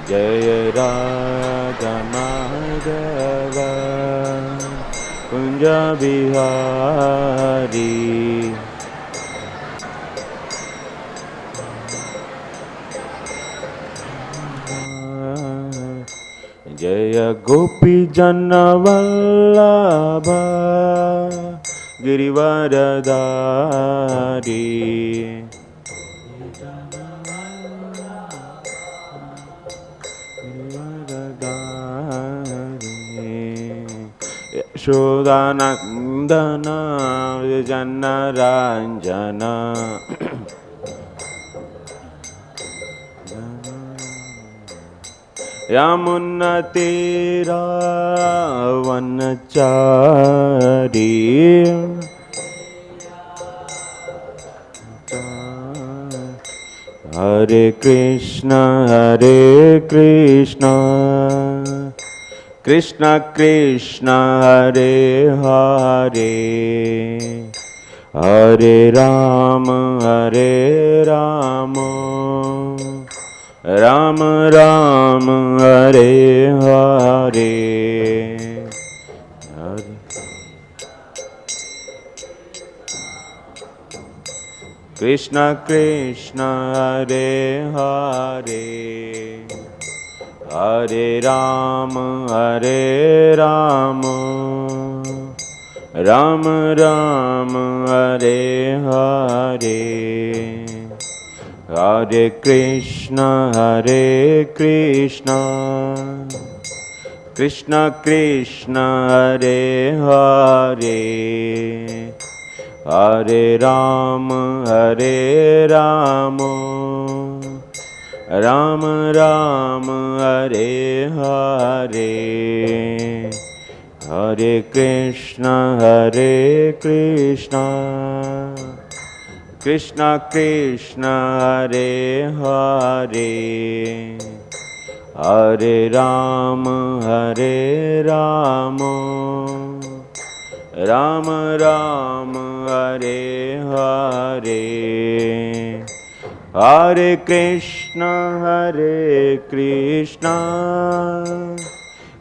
Jaya Radha Madhava Kunja Bihari Jaya Gopi Jana Vallabha Girivaradari Yashodanandana Janaranjana Yamunatira Vanachari Hare Krishna Krishna Krishna Hare Hare Hare Rama Rama Rama Hare Hare Krishna Krishna Hare Hare Hare Rama Rama Rama Hare Hare Hare Krishna Krishna Krishna Hare Hare Hare Rama Rama Rama Hare Hare Hare Krishna Krishna Krishna Hare Hare Hare Rama Rama Rama Hare Hare Hare Krishna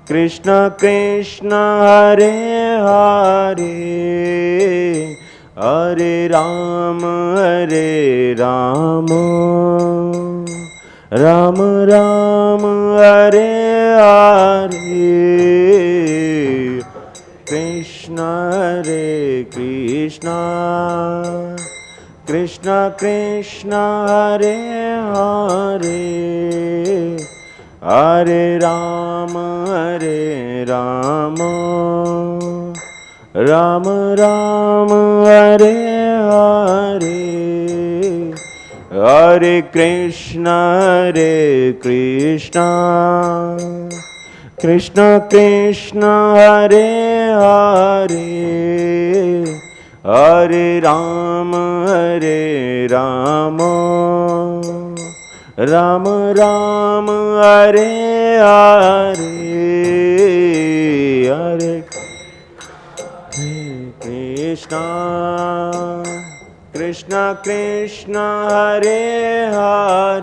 Krishna Krishna Hare Hare Hare Rama Rama Rama Hare Hare Krishna Krishna Krishna Hare Hare Hare Rama Rama Rama Hare Hare Hare Krishna Krishna Krishna Hare Hare Hare Rama Rama Rama Hare Hare Hare Krishna Krishna Krishna Hare Hare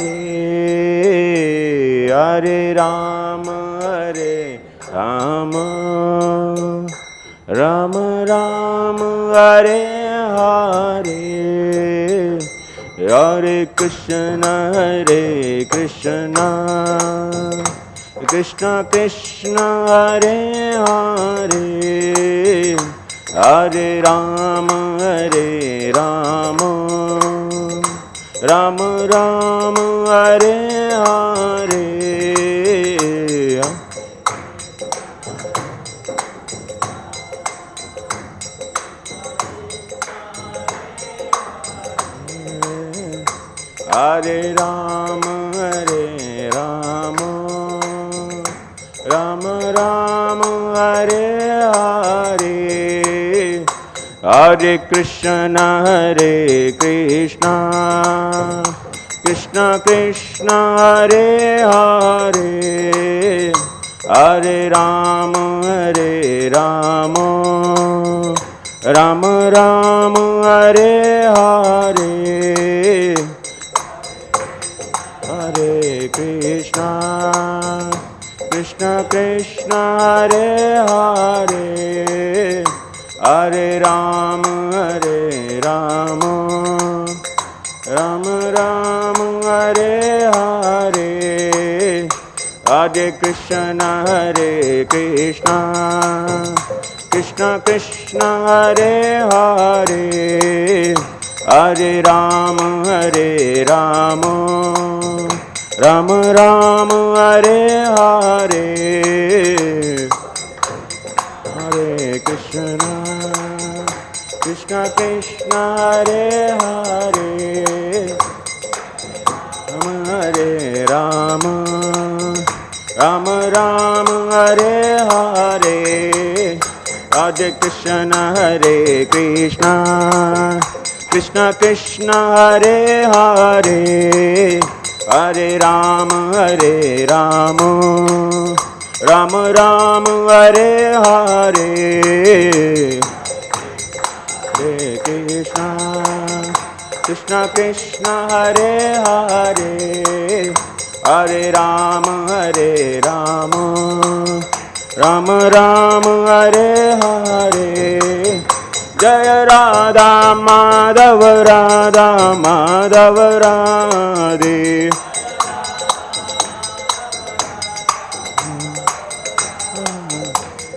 Hare Rama Rama Rama Hare Hare Hare Krishna Krishna Krishna Hare Hare Hare Rama Rama Rama Hare Hare Hare Rama Rama Rama Hare Hare Hare Krishna Krishna Krishna Hare Hare Hare Rama Rama Rama Hare Hare Hare Krishna Krishna Krishna Hare Hare, Hare Rama Rama Rama Hare Hare, Hare Krishna Krishna Krishna Hare Hare, Hare Rama Rama Rama Hare Hare, Hare Krishna Krishna Krishna Hare Hare, Hare Rama Rama Rama Hare Hare, Hare Krishna Krishna Krishna Hare Hare, Hare Rama Rama Rama Hare Hare, Hare Krishna Krishna Hare Hare, Hare Rama Rama Rama Hare Hare, Jaya Radha Madhava Radhe,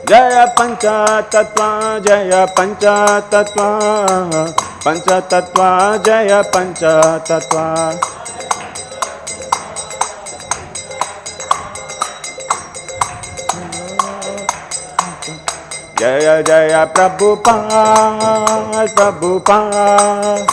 Jaya Pancha Tattva Jaya Pancha Tattva Jaya Pancha Tattva, Jaya Jaya Prabhupada Prabhupada,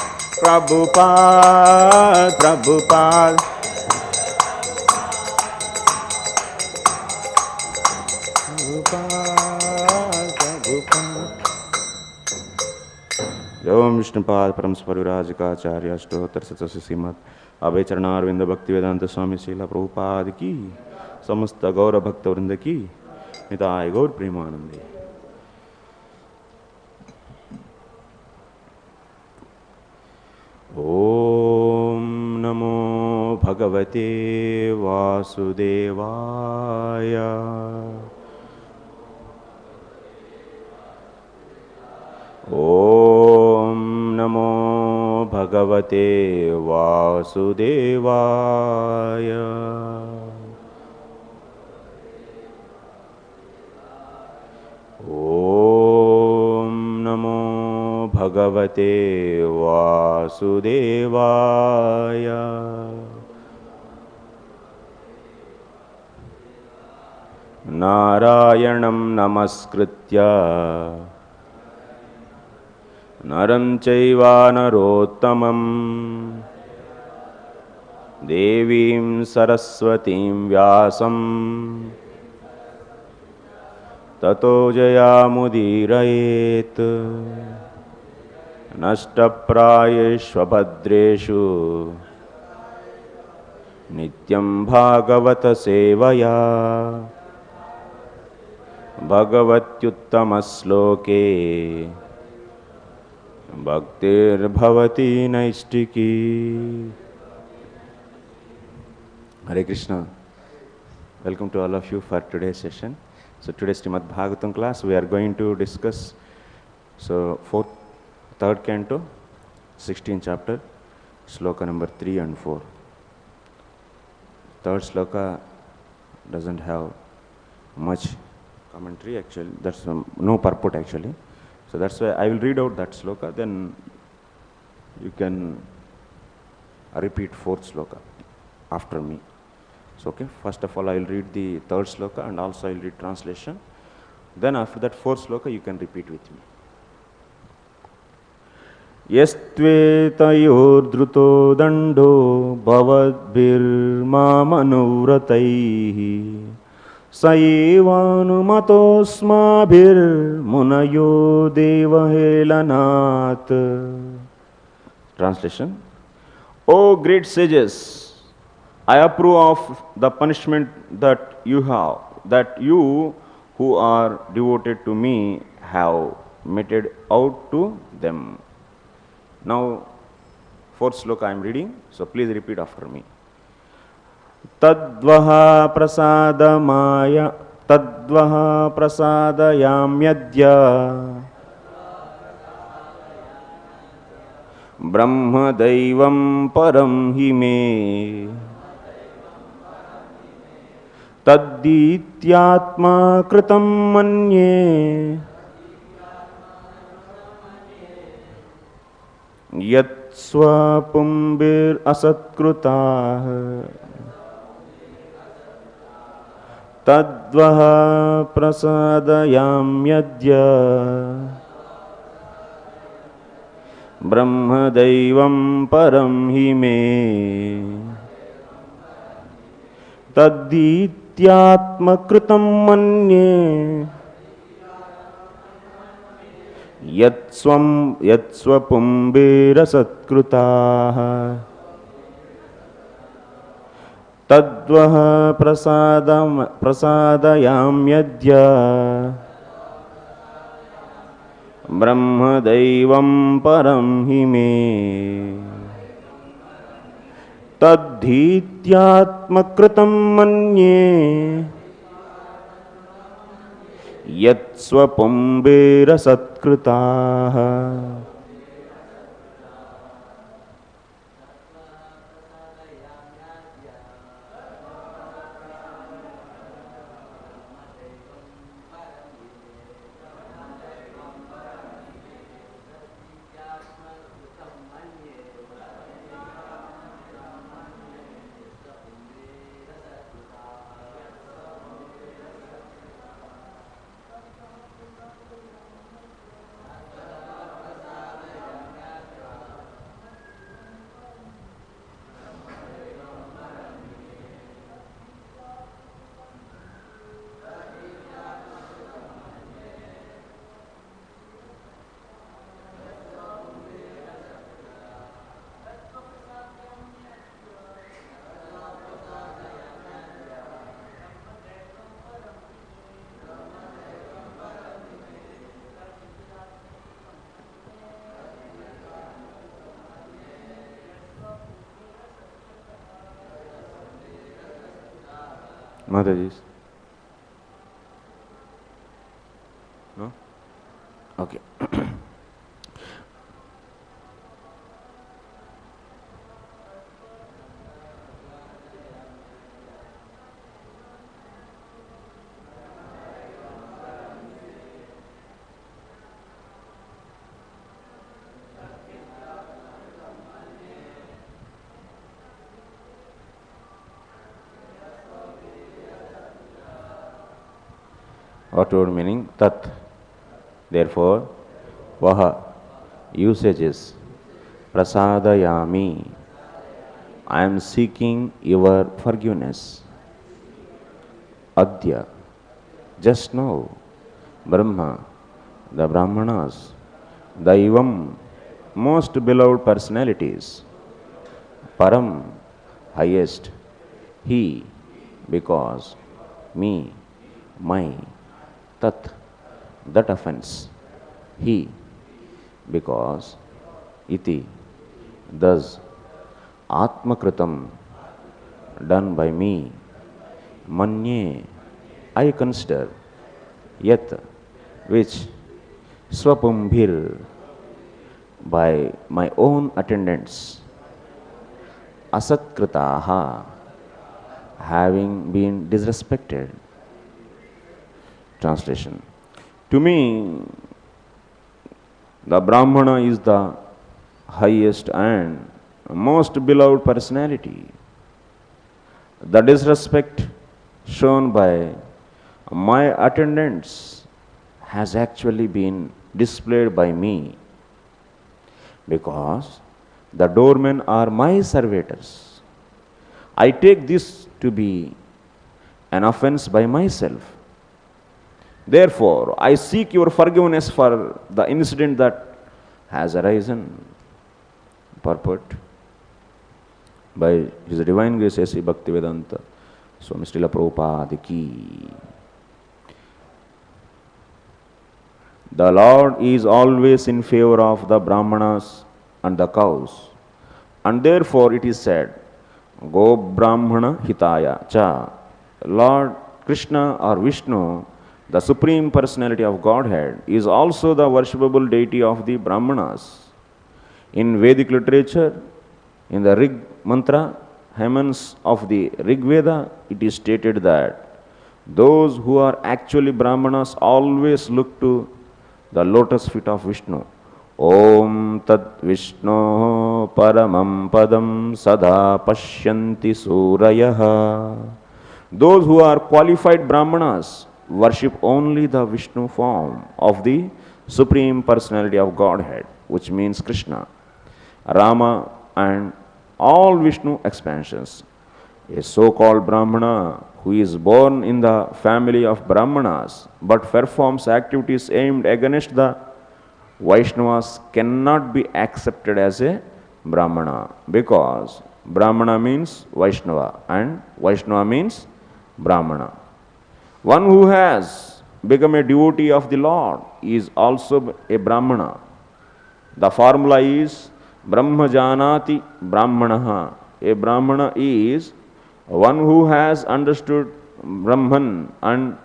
Om Vishnupad Paramsparurajikacharya Ashtotar Satsasi Srimad Abhay Charanarvinda Bhakti Vedanta Swami Srila Prabhupada ki, Samasta Gaura Bhakta Vrinda ki, Nitai Gaur Premanandi. Om Namo Bhagavate Vasudevaya. Om Namo Bhagavate Vasudevaya. Om Namo Bhagavate Vasudevaya. Narayanam Namaskritya Naram Chaiva Narottamam Devim Saraswatim Vyasam Tato Jayamudirayet Nashtaprayeshvabhadreshu Nityam Bhagavata Sevaya Bhagavatyuttamasloke Bhaktir Bhavati Naistiki. Hare Krishna. Welcome to all of you for today's session. So today's Srimad Bhagavatam class we are going to discuss third canto, 16th chapter, sloka number 3 and 4. Third sloka doesn't have much commentary actually, that's no purport actually. So that's why I will read out that sloka, then you can repeat fourth sloka after me. So okay, first of all I will read the third sloka and also I will read translation. Then after that fourth sloka you can repeat with me. Yastvetayor dando bhavadbhirmamanuvrataihi Saivanumatosmabhir munayo devahelanat. Translation. O great sages, I approve of the punishment that you who are devoted to me have meted out to them. Now, fourth sloka I am reading, so please repeat after me. Tadvaha prasadamaya Tadvaha prasadayamyadya Brahma Daivam Param Hime Taddityatma Kritam Manye Yat Swapumbir Asatkruta Tadvaha Prasadayamyadya Brahma Daivam Param Hime Taddityatma Kritam Manye Yatswapumbira Satkruta Tadvaha Prasadayamyadya Brahma Daivam Param Hime Tadhityatma Kritam Manye Yatswapumbira Satkruta Mataji. No? Okay. What word meaning? Tat. Therefore, vaha. Usage is prasadayami. I am seeking your forgiveness. Adya. Just now. Brahma. The brahmanas. Daivam. Most beloved personalities. Param. Highest. He. Because. Me. My. Tat, that offense. He, because. Iti, thus. Atmakritam, done by me. Manye, I consider. Yat, which. Swapumbhir, by my own attendants. Asatkritaha, having been disrespected. Translation. To me, the brahmana is the highest and most beloved personality. The disrespect shown by my attendants has actually been displayed by me, because the doormen are my servitors. I take this to be an offense by myself. Therefore, I seek your forgiveness for the incident that has arisen. Purport by His Divine Grace A.C. Bhaktivedanta Swami Srila Prabhupada ki. The Lord is always in favor of the brahmanas and the cows, and therefore it is said, Go Brahmana Hitaya Cha. Lord Krishna or Vishnu, the Supreme Personality of Godhead, is also the worshipable deity of the Brahmanas. In Vedic literature, in the Rig mantra, hymns of the Rig Veda, it is stated that those who are actually Brahmanas always look to the lotus feet of Vishnu. Om Tat Vishno Paramam Padam Sada Pashyanti Surayaha. Those who are qualified Brahmanas worship only the Vishnu form of the Supreme Personality of Godhead, which means Krishna, Rama, and all Vishnu expansions. A so-called Brahmana who is born in the family of Brahmanas but performs activities aimed against the Vaishnavas cannot be accepted as a Brahmana, because Brahmana means Vaishnava and Vaishnava means Brahmana. One who has become a devotee of the Lord is also a Brahmana. The formula is Brahma Janati Brahmanaha. A Brahmana is one who has understood Brahman, and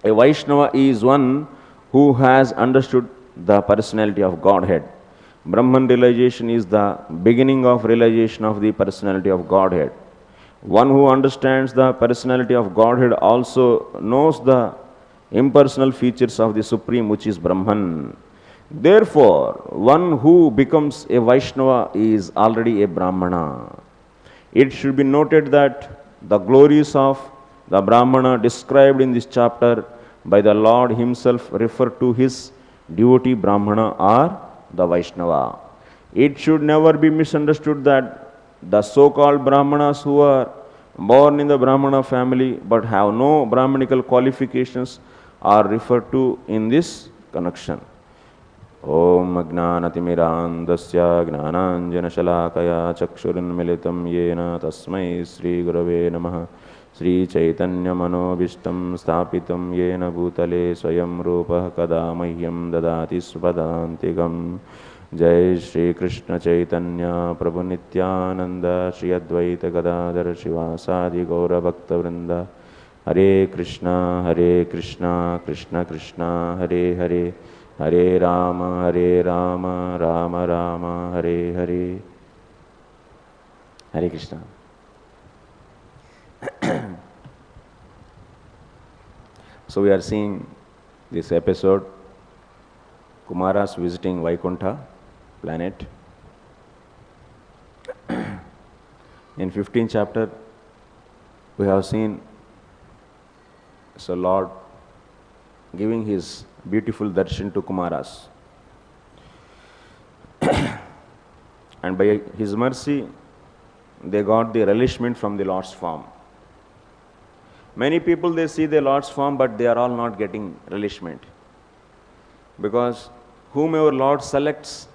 a Vaishnava is one who has understood the personality of Godhead. Brahman realization is the beginning of realization of the personality of Godhead. One who understands the personality of Godhead also knows the impersonal features of the Supreme, which is Brahman. Therefore, one who becomes a Vaishnava is already a Brahmana. It should be noted that the glories of the Brahmana described in this chapter by the Lord himself refer to his devotee Brahmana or the Vaishnava. It should never be misunderstood that the so-called Brahmanas who are born in the Brahmana family but have no Brahmanical qualifications are referred to in this connection. Om Ajnanatimirandasya Gnananjanashalakaya Chakshurinmilitam Yena Tasmai Sri Gurave Namaha Sri Chaitanya Manobishtam Sthapitam Yena Bhutale Swayam Rupa Kada Mahyam Dadati Svadantigam. Jai Shri Krishna Chaitanya Prabhu Nityananda Shri Advaita Gadadhar Shivasadi Gaura Bhakta Vrinda. Hare Krishna Krishna Krishna Hare Hare, Hare Rama Rama Rama Hare Hare. Hare Krishna. So we are seeing this episode, Kumaras visiting Vaikuntha planet. In 15th chapter, we have seen Lord giving his beautiful darshan to Kumaras. And by his mercy, they got the relishment from the Lord's form. Many people, they see the Lord's form, but they are all not getting relishment. Because whomever Lord selects,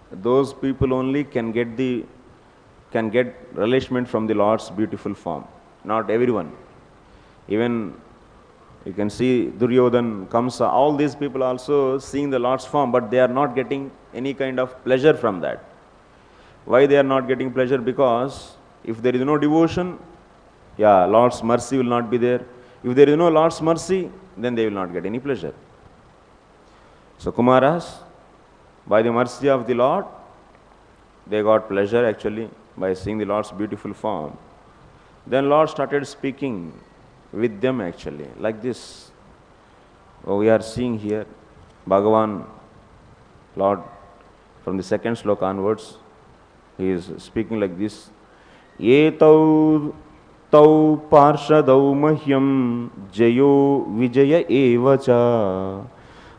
those people only can get relishment from the Lord's beautiful form. Not everyone. Even you can see Duryodhan, Kamsa, all these people also seeing the Lord's form, but they are not getting any kind of pleasure from that. Why they are not getting pleasure? Because if there is no devotion, Lord's mercy will not be there. If there is no Lord's mercy, then they will not get any pleasure. So Kumaras, by the mercy of the Lord, they got pleasure actually by seeing the Lord's beautiful form. Then Lord started speaking with them actually, like this. We are seeing here, Bhagavan, Lord, from the second sloka onwards, he is speaking like this. Etau tau parshadau mahyam jayo vijaya evacha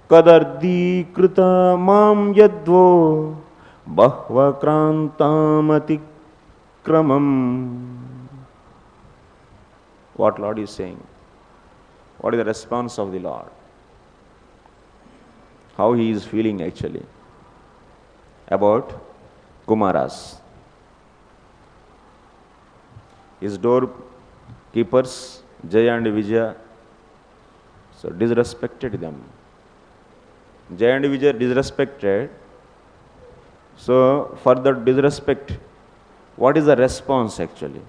kadardi krita mam yadvo bahva krantam atikramam. What Lord is saying? What is the response of the Lord? How he is feeling actually about Kumaras. His doorkeepers, Jaya and Vijaya, so disrespected them. Jaya and Vijaya disrespected. So for that disrespect, what is the response actually.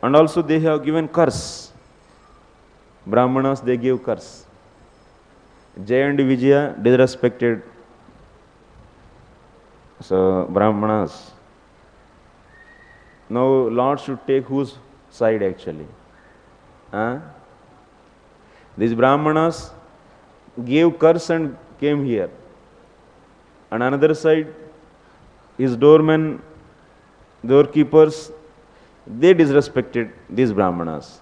And also they have given curse. Brahmanas, they gave curse. Jaya and Vijaya disrespected so brahmanas. Now Lord should take whose side actually? Huh? These brahmanas gave curse and came here. And another side, his doormen, doorkeepers, they disrespected these brahmanas.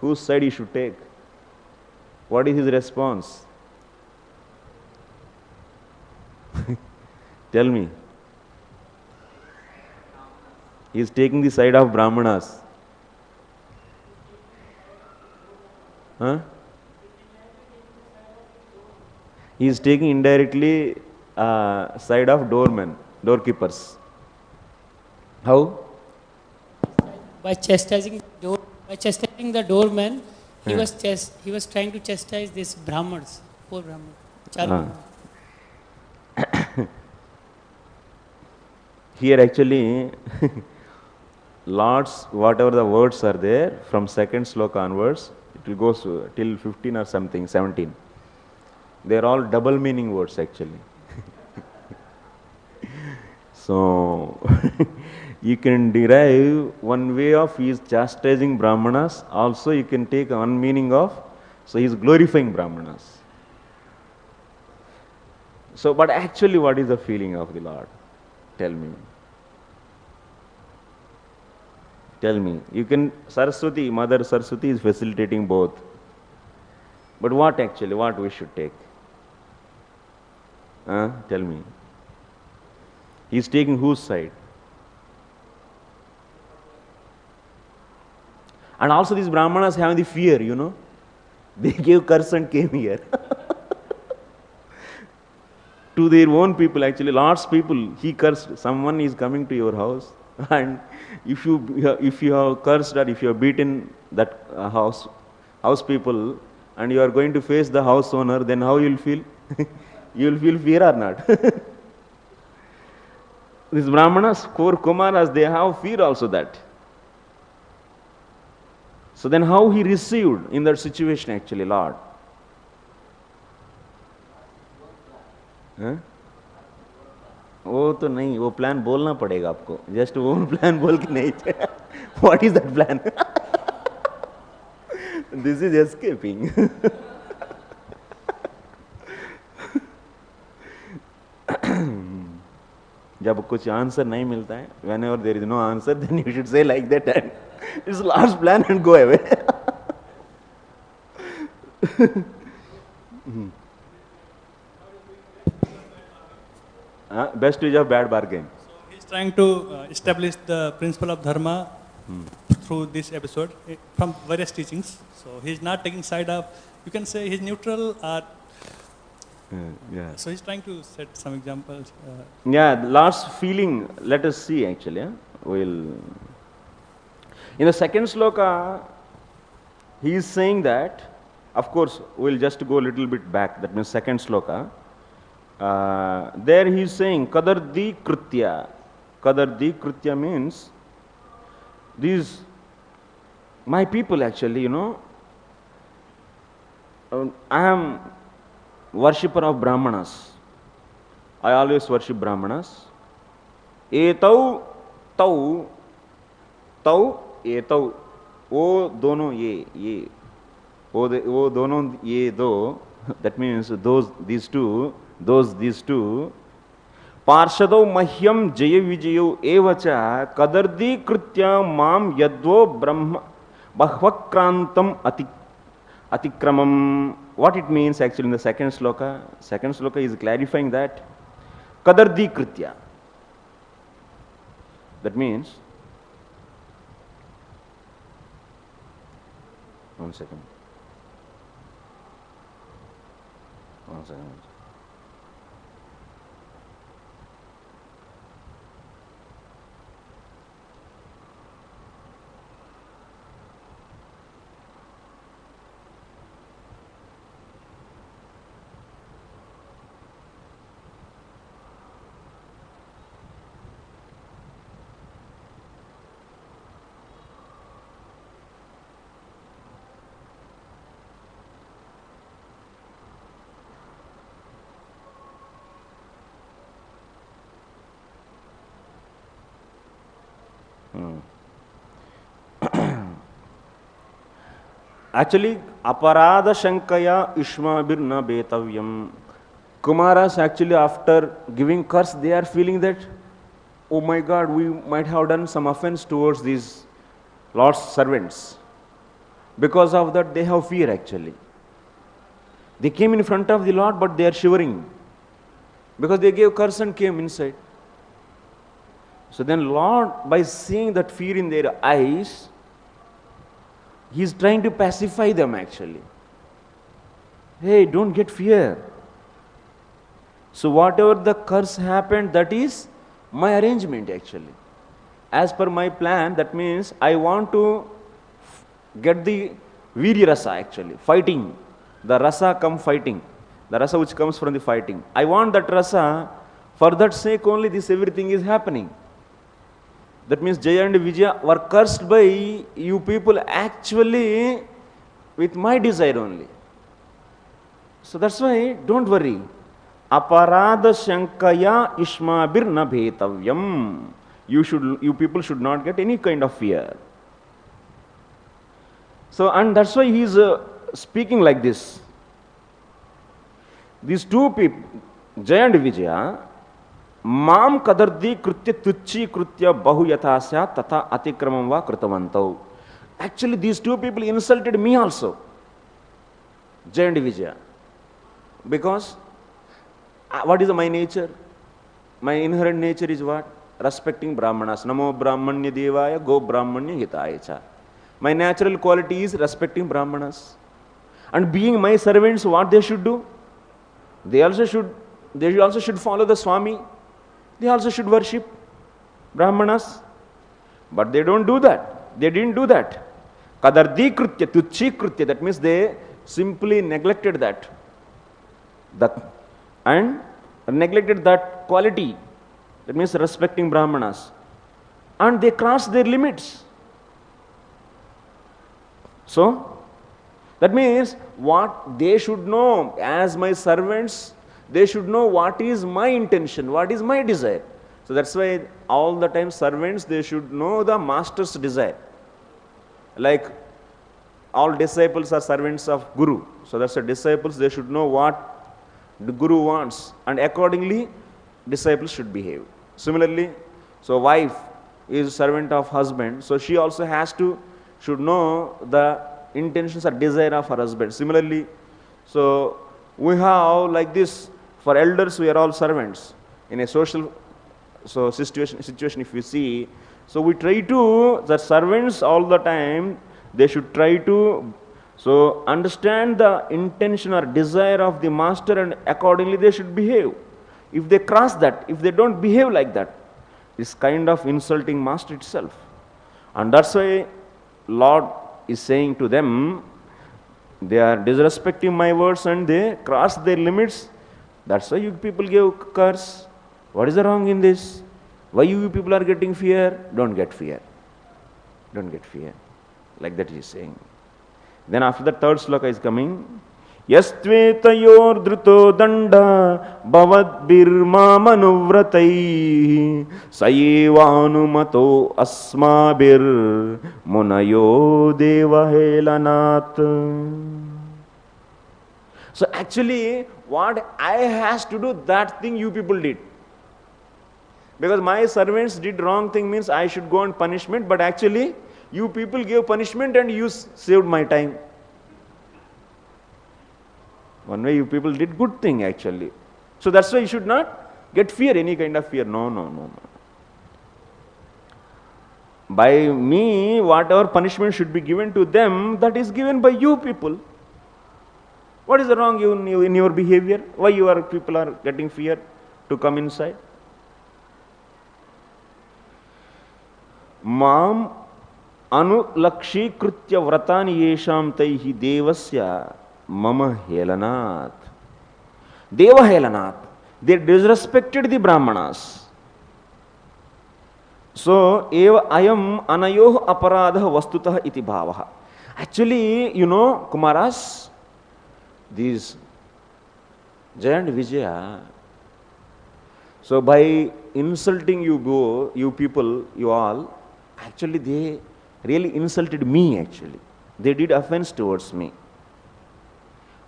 Whose side he should take? What is his response? Tell me. He is taking the side of brahmanas. Huh? He is taking indirectly side of doormen, doorkeepers. How? By chastising the doorman, he was trying to chastise these brahmanas, poor brahmanas. Here actually, Lord's, whatever the words are there, from second sloka onwards, it will go till 15 or something, 17. They are all double meaning words actually. So, you can derive one way of he is chastising brahmanas, also you can take one meaning of, so he is glorifying brahmanas. So, but actually what is the feeling of the Lord? Tell me. Tell me. You can, Saraswati, Mother Saraswati is facilitating both. But what actually, what we should take? Tell me. He is taking whose side? And also these brahmanas have the fear, you know. They gave curse and came here. To their own people actually, Lord's people, he cursed. Someone is coming to your house and if you have cursed or if you have beaten that house people and you are going to face the house owner, then how you will feel? You will feel fear or not? These brahmanas, core Kumaras, they have fear also that. So then how he received in that situation actually, Lord? वो तो नहीं, वो plan बोलना पड़ेगा आपको. Just वो plan बोल के नहीं. What is that plan? This is escaping. जब कुछ आंसर नहीं मिलता है, whenever there is no answer, then you should say like that and it's last plan and go away. Best is a bad bargain. So he's trying to establish the principle of dharma through this episode from various teachings. So he's not taking side of, you can say he's neutral or yeah. So he's trying to set some examples. Yeah, last feeling, let us see actually. In the second sloka, he is saying that, of course, we'll just go a little bit back, that means second sloka. There he is saying, Kadardi Kritya. Kadardi Kritya means, these, my people actually, you know, I am worshipper of brahmanas. I always worship brahmanas. Etau, tau, tau, etau. वो दोनों ये वो दोनों ये दो, that means these two पार्षदौ मह्यम जय विजयो एवच कदर्दी कृत्य माम यद्वो ब्रह्म बह्वक्रांतम अतिक्रमम. What it means actually in the second sloka is clarifying that kadardi kritya. That means, one second. Actually, aparada shankaya ishmabir na betavyam. Kumaras actually after giving curse, they are feeling that, oh my God, we might have done some offense towards these Lord's servants. Because of that, they have fear actually. They came in front of the Lord, but they are shivering. Because they gave curse and came inside. So then Lord, by seeing that fear in their eyes, He is trying to pacify them actually. Hey, don't get fear. So whatever the curse happened, that is my arrangement actually. As per my plan, that means I want to get the virya rasa actually, fighting. The rasa come fighting. The rasa which comes from the fighting. I want that rasa, for that sake only this everything is happening. That means Jaya and Vijaya were cursed by you people actually with my desire only. So that's why, don't worry. Aparada shankaya ishmabir na bhetavyam. You people should not get any kind of fear. So, and that's why he is speaking like this. These two people, Jaya and Vijaya, Mam kadardi krutya tucchi krutya bahu yathasya tata atikramam va kritavantav. Actually, these two people insulted me also, Jaya and Vijaya. Because what is my nature? My inherent nature is what? Respecting brahmanas. Namo brahmanya devaya go brahmanya hitaya cha. My natural quality is respecting brahmanas. And being my servants, what they should do? They also should follow the Swami. They also should worship brahmanas. But they don't do that. They didn't do that. Kadardi krutya, tucchi krutya. That means they simply neglected that. And neglected that quality. That means respecting brahmanas. And they crossed their limits. So, that means what they should know as my servants, they should know what is my intention, what is my desire. So that's why all the time servants, they should know the master's desire. Like all disciples are servants of Guru. So that's why disciples, they should know what the Guru wants, and accordingly disciples should behave. Similarly, so wife is servant of husband, so she also should know the intentions or desire of her husband. Similarly, so we have like this, for elders we are all servants. In a social situation if you see, so we try to, the servants all the time, they should try to understand the intention or desire of the master, and accordingly they should behave. If they cross that, if they don't behave like that, it's kind of insulting master itself. And that's why Lord is saying to them, they are disrespecting my words and they cross their limits. That's why you people give curse. What is the wrong in this? Why you people are getting fear? Don't get fear. Don't get fear. Like that he is saying. Then after the third sloka is coming. Yastvetayor dhruto danda bhavad birma manuvratai sayevanumato asmabir munayo devahelanat. So actually what I has to do, that thing you people did. Because my servants did wrong thing means I should go on punishment, but actually you people gave punishment and you saved my time. One way you people did good thing actually. So that's why you should not get fear, any kind of fear. No. By me, whatever punishment should be given to them, that is given by you people. What is the wrong in your behavior? Why people are getting fear to come inside? Mam anulakshi krutya vratani yesham taihi devasya mama helanat. Deva helanat. They disrespected the brahmanas. So, eva ayam anayoh aparadha vastutah iti bhavaha. Actually, Kumaras, these Jaya and Vijaya, so by insulting you people, you all, actually they really insulted me actually. They did offense towards me.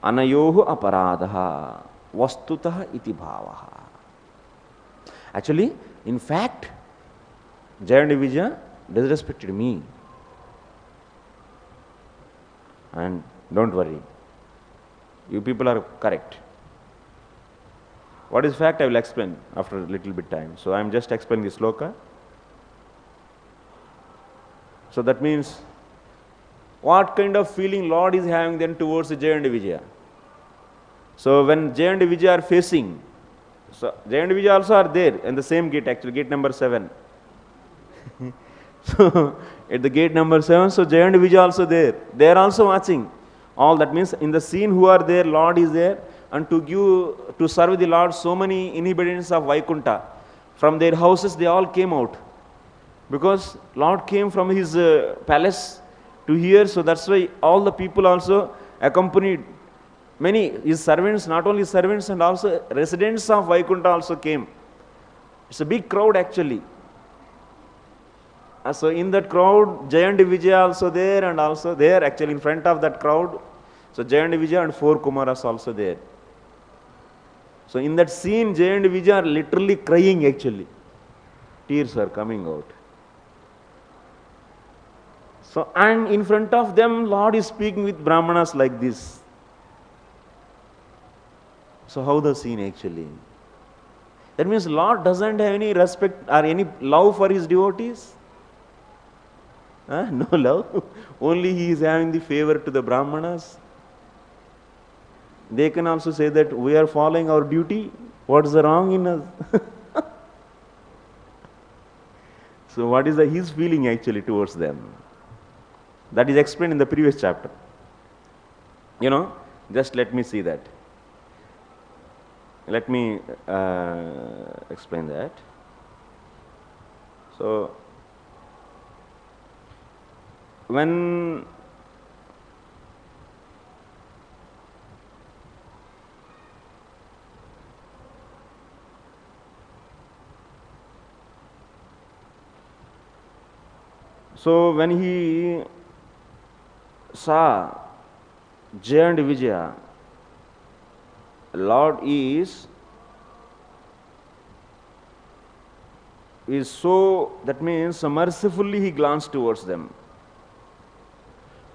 Anayohu aparadaha vastutaha iti bhavaha. Actually, in fact, Jaya and Vijaya disrespected me. And don't worry, you people are correct. What is fact, I will explain after a little bit time. So I am just explaining this sloka. So that means, what kind of feeling Lord is having then towards Jaya and Vijaya? So when Jaya and Vijaya are facing, so Jaya and Vijaya also are there in the same gate, actually gate number 7. So at the gate number 7, so Jaya and Vijaya also there. They are also watching. All that means in the scene who are there, Lord is there, and to serve the Lord, so many inhabitants of Vaikuntha, from their houses they all came out. Because Lord came from his palace to here, so that's why all the people also accompanied. Many, his servants, not only servants and also residents of Vaikuntha also came. It's a big crowd actually. So in that crowd, Jaya and Vijaya also there, and also there actually in front of that crowd. So Jaya and Vijaya and 4 Kumaras also there. So in that scene, Jaya and Vijaya are literally crying actually. Tears are coming out. So, and in front of them, Lord is speaking with brahmanas like this. So how the scene actually? That means Lord doesn't have any respect or any love for his devotees. No love. Only he is having the favor to the brahmanas. They can also say that we are following our duty. What's the wrong in us? So what is his feeling actually towards them? That is explained in the previous chapter. Just let me see that. Let me explain that. So, when he saw Jaya and Vijaya, Lord is so, that means mercifully he glanced towards them.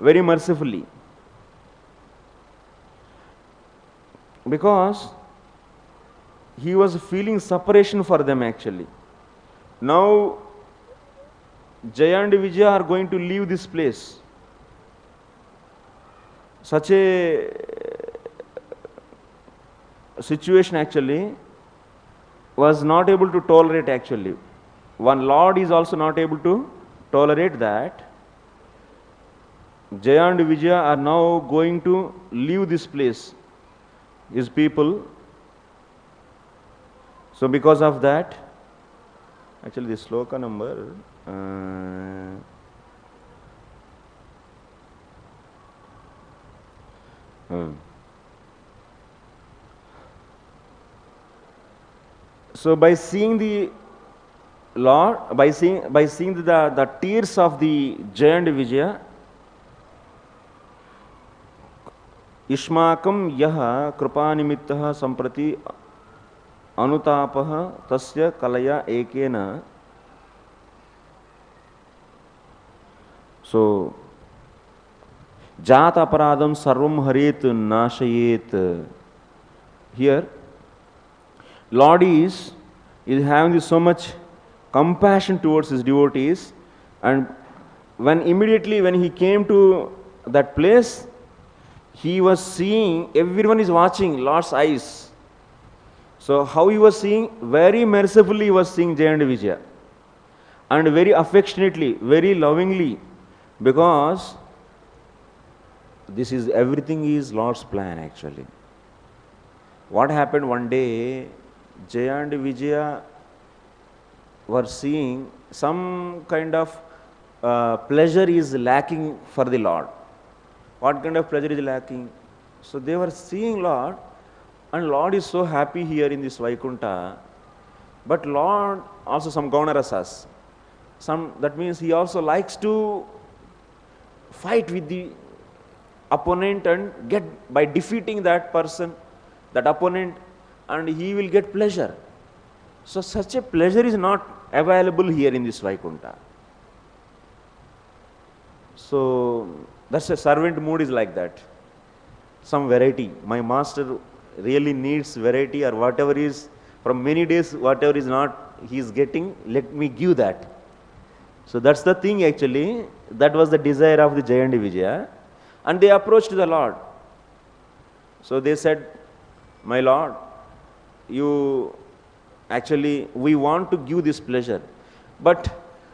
Very mercifully. Because he was feeling separation for them actually. Now, Jaya and Vijaya are going to leave this place. Such a situation actually was not able to tolerate actually. One Lord is also not able to tolerate that. Jaya and Vijaya are now going to leave this place, his people. So because of that, actually this sloka number, so by seeing the Lord, by seeing the tears of the Jaya and Vijaya, Ishmakam yaha krupanimittaha samprati anutapaha tasya kalaya ekena. So, jata aparadam sarvam haret nashayet. Here, Lord is having so much compassion towards his devotees, and immediately when he came to that place, he was seeing, everyone is watching Lord's eyes. So how he was seeing? Very mercifully he was seeing Jaya and Vijaya. And very affectionately, very lovingly, because everything is Lord's plan actually. What happened one day, Jaya and Vijaya were seeing some kind of pleasure is lacking for the Lord. What kind of pleasure is lacking? So they were seeing Lord, and Lord is so happy here in this Vaikuntha. But Lord, also some Gaunarasas, that means he also likes to fight with the opponent and get, by defeating that person, that opponent, and he will get pleasure. So such a pleasure is not available here in this Vaikuntha. So that's a servant mood is like that. Some variety. My master really needs variety, or whatever is from many days, whatever is not he is getting, let me give that. So that's the thing actually. That was the desire of the Jaya and Vijaya. And they approached the Lord. So they said, my Lord, we want to give this pleasure. But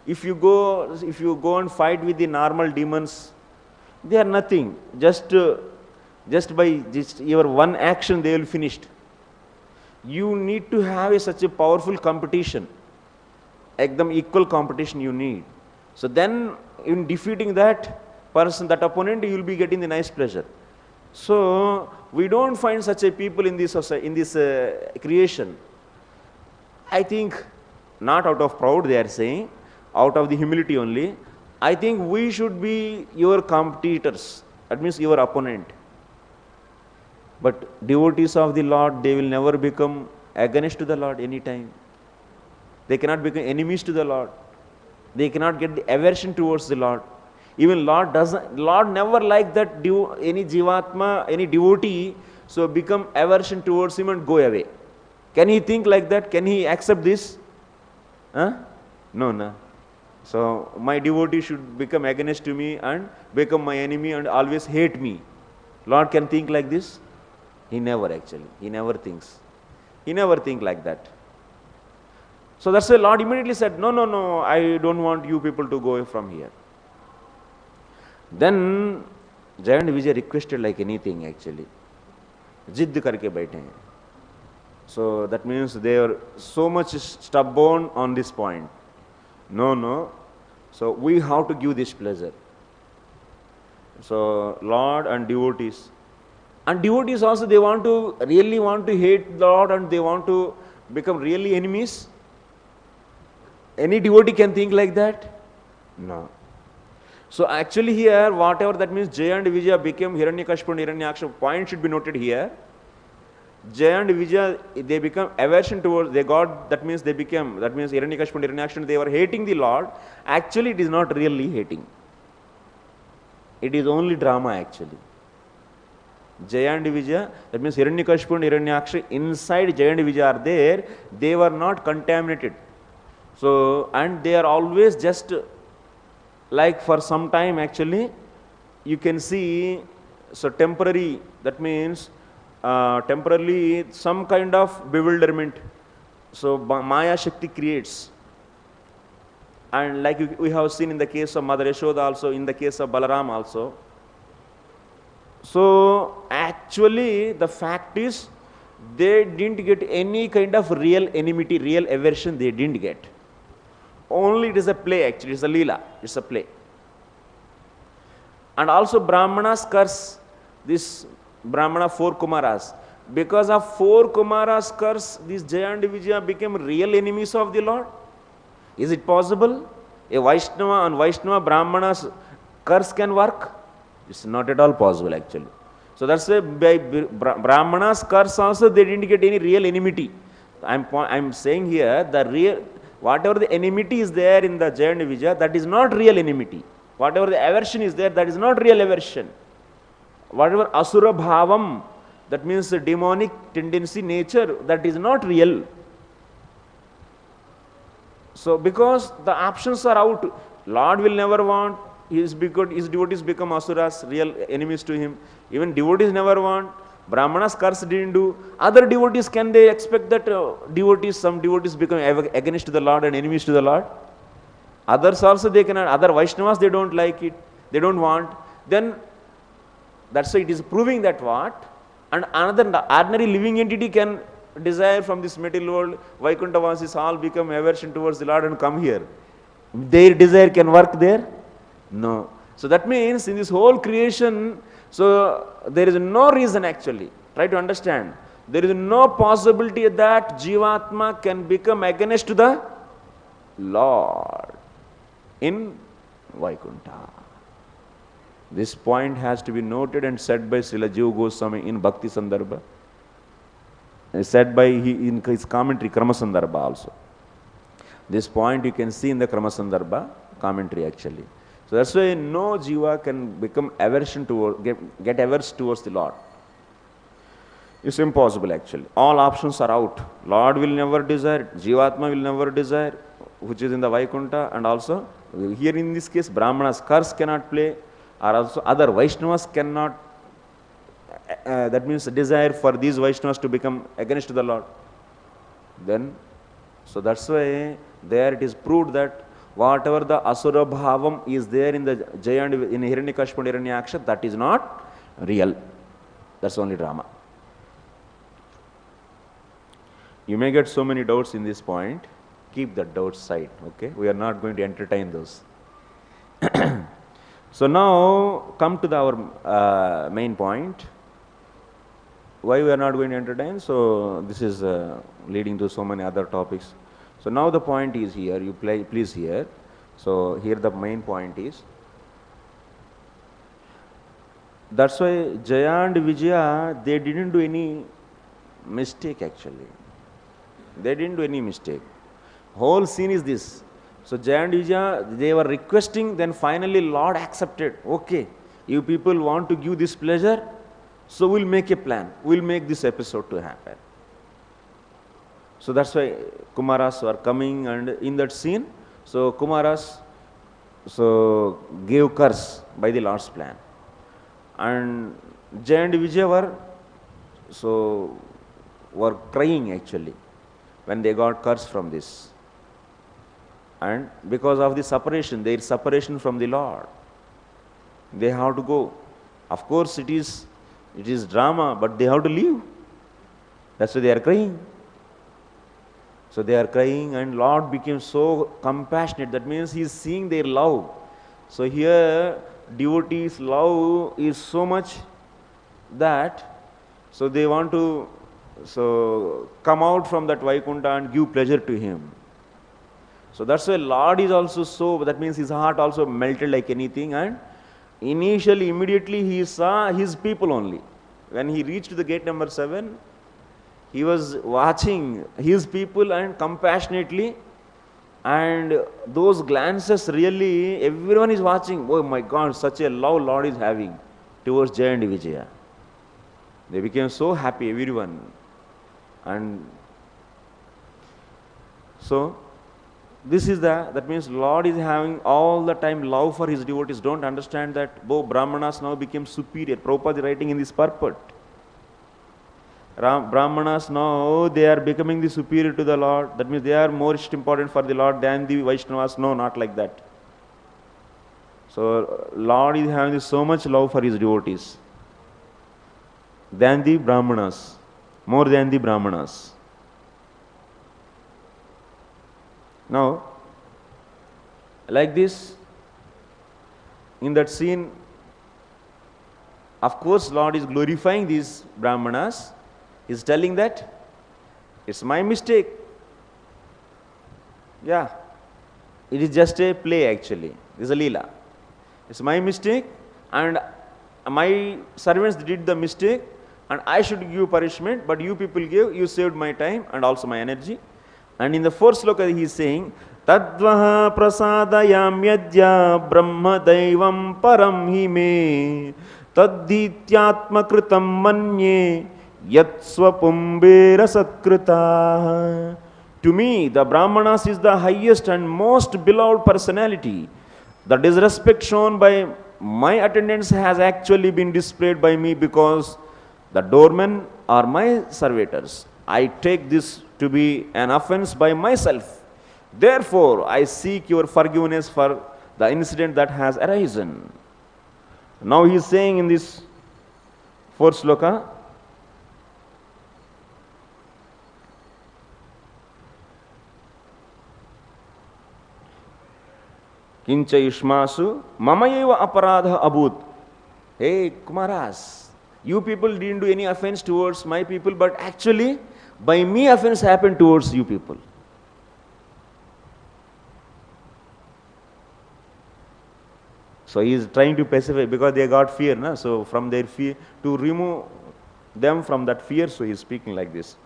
if you go and fight with the normal demons, they are nothing. Just by your one action, they will finish. You need to have such a powerful competition. Ekdam equal competition you need. So then, in defeating that person, that opponent, you will be getting the nice pleasure. So we don't find such a people in this society, in this creation. I think not out of proud they are saying, out of the humility only. I think we should be your competitors. That means your opponent. But devotees of the Lord, they will never become against to the Lord any time. They cannot become enemies to the Lord. They cannot get the aversion towards the Lord. Even Lord never like that any jivatma, any devotee, so become aversion towards him and go away. Can he think like that? Can he accept this? Huh? No. So my devotee should become against to me and become my enemy and always hate me. Lord can think like this? He never actually. He never thinks. He never think like that. So that's why Lord immediately said, no, I don't want you people to go away from here. Then Jaya and Vijaya requested like anything actually. Jidd karke baithe hain. So that means they are so much stubborn on this point. No. So we have to give this pleasure. So Lord and devotees. And devotees also, they really want to hate the Lord and they want to become really enemies. Any devotee can think like that? No. So actually here, whatever that means, Jaya and Vijaya became Hiranyakashipu and Hiranyaksha. Point should be noted here. Jaya and Vijaya, they become aversion towards, that means Hiranyakashipu and Hiranyaksha, they were hating the Lord. Actually, it is not really hating. It is only drama actually. Jaya and Vijaya, that means Hiranyakashipu and Hiranyaksha, inside Jaya and Vijaya are there, they were not contaminated. So, and they are always just like for some time actually, you can see, so temporary, that means temporarily some kind of bewilderment. So Maya Shakti creates. And like we have seen in the case of Mother Yashoda also, in the case of Balaram also. So actually the fact is, they didn't get any kind of real enmity, real aversion they didn't get. Only it is a play actually, it's a leela, it's a play. And also brahmanas curse, this brahmana 4 Kumaras. Because of 4 Kumaras curse, these Jaya and Vijaya became real enemies of the Lord. Is it possible? A Vaishnava and Vaishnava brahmanas curse can work? It's not at all possible actually. So that's why by brahmanas curse also they didn't get any real enmity. I'm saying here, the real, whatever the enmity is there in the Jaya and Vijaya, that is not real enmity. Whatever the aversion is there, that is not real aversion. Whatever asurabhavam, that means the demonic tendency, nature, that is not real. So because the options are out, Lord will never want his devotees become asuras, real enemies to him. Even devotees never want. Brahmanas curse didn't do. Other devotees, can they expect that some devotees become against the Lord and enemies to the Lord? Others also they cannot. Other Vaishnavas, they don't like it. They don't want. Then that's why it is proving that what? And another ordinary living entity can desire from this material world, Vaikuntha Vasis all become aversion towards the Lord and come here. Their desire can work there? No. So that means in this whole creation, so there is no reason actually. Try to understand. There is no possibility that Jivatma can become against the Lord. in Vaikuntha. This point has to be noted and said by Srila Jiva Gosvami in Bhakti Sandarbha. Said by in his commentary Krama Sandarbha also. This point you can see in the Krama Sandarbha commentary actually. So that's why no jiva can become aversion toward, get averse towards the Lord. It's impossible actually. All options are out. Lord will never desire, Jivatma will never desire, which is in the Vaikuntha, and also here in this case brahmanas curse cannot play, or also other Vaishnavas cannot, that means desire for these Vaishnavas to become against the Lord. Then, so that's why there it is proved that whatever the asurabhavam is there in the Jaya and in Hiranyakashipu and Hiranyaksha, that is not real. That's only drama. You may get so many doubts in this point. Keep the doubts aside, okay? We are not going to entertain those. So now come to our main point. Why we are not going to entertain? So this is leading to so many other topics. So now the point is here, you please hear. So here the main point is, that's why Jaya and Vijaya, they didn't do any mistake actually. They didn't do any mistake. Whole scene is this. So Jaya and Vijaya, they were requesting, then finally Lord accepted. Okay, you people want to give this pleasure, so we'll make a plan. We'll make this episode to happen. So that's why Kumaras were coming, and in that scene, so Kumaras so gave curse by the Lord's plan. And Jaya and Vijaya were crying actually when they got curse from this. And because of the separation, their separation from the Lord, they have to go. Of course it is drama, but they have to leave. That's why they are crying. So they are crying, and Lord became so compassionate. That means He is seeing their love. So here devotees' love is so much that so they want to come out from that Vaikuntha and give pleasure to Him. So that's why Lord is also so, that means His heart also melted like anything, and initially, immediately He saw His people only. When He reached the gate number 7, He was watching His people and compassionately, and those glances really, everyone is watching. Oh my God, such a love Lord is having towards Jaya and Vijaya. They became so happy, everyone. And so, this is that means Lord is having all the time love for His devotees. Don't understand that both brahmanas now became superior. Prabhupada is writing in this purport. Brahmanas now, they are becoming the superior to the Lord. That means they are most important for the Lord than the Vaishnavas. No, not like that. So Lord is having so much love for His devotees than the brahmanas, more than the brahmanas. Now, like this, in that scene, of course Lord is glorifying these brahmanas. He is telling that it's my mistake. Yeah, it is just a play actually. It's a leela. It's my mistake, and my servants did the mistake, and I should give punishment, but you people gave, you saved my time and also my energy. And in the fourth sloka he is saying, Tadvaha prasadayam yadya brahma daivam param hi me tadhityatma kritam manye yat swapumbera satkrita. To me, the brahmanas is the highest and most beloved personality. The disrespect shown by my attendants has actually been displayed by me because the doormen are my servitors. I take this to be an offense by myself. Therefore, I seek your forgiveness for the incident that has arisen. Now he is saying in this fourth sloka, Kincha Ishmasu Mamayeva Aparadha Abhut. Hey Kumaras, you people didn't do any offense towards my people, but actually by me offense happened towards you people. So he is trying to pacify because they got fear, na? So from their fear, to remove them from that fear, so he is speaking like this.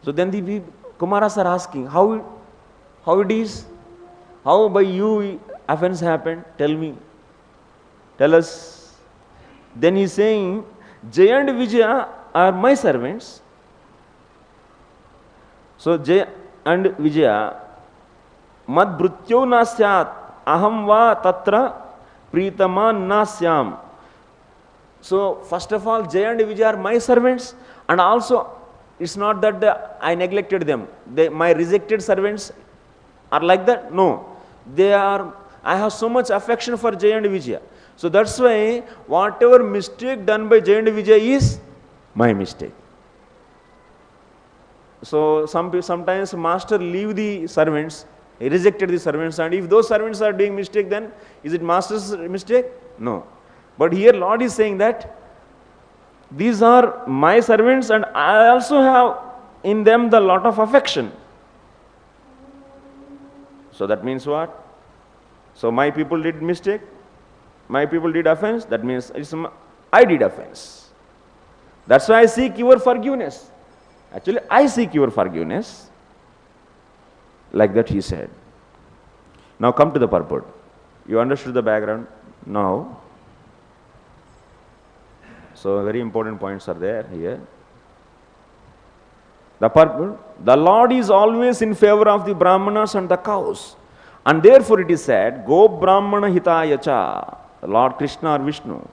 So then the Kumaras are asking, how it is? How by you offense happened? Tell me. Tell us. Then he is saying, Jaya and Vijaya are my servants. So Jaya and Vijaya, mad bhrutyo nasyat, aham va tatra pritama nasyam. So first of all, Jaya and Vijaya are my servants, and also it's not that I neglected them. My rejected servants are like that. No, I have so much affection for Jaya and Vijaya. So that's why whatever mistake done by Jaya and Vijaya is my mistake. So sometimes master leave the servants, he rejected the servants, and if those servants are doing mistake, then is it master's mistake? No. But here Lord is saying that these are my servants and I also have in them the lot of affection. So that means what? So my people did mistake, my people did offense, that means I did offense. That's why I seek your forgiveness. Actually, I seek your forgiveness. Like that he said. Now come to the purport. You understood the background now. So very important points are there here. The purport. The Lord is always in favor of the brahmanas and the cows. And therefore it is said, Go brahmana hitaya cha. Lord Krishna or Vishnu.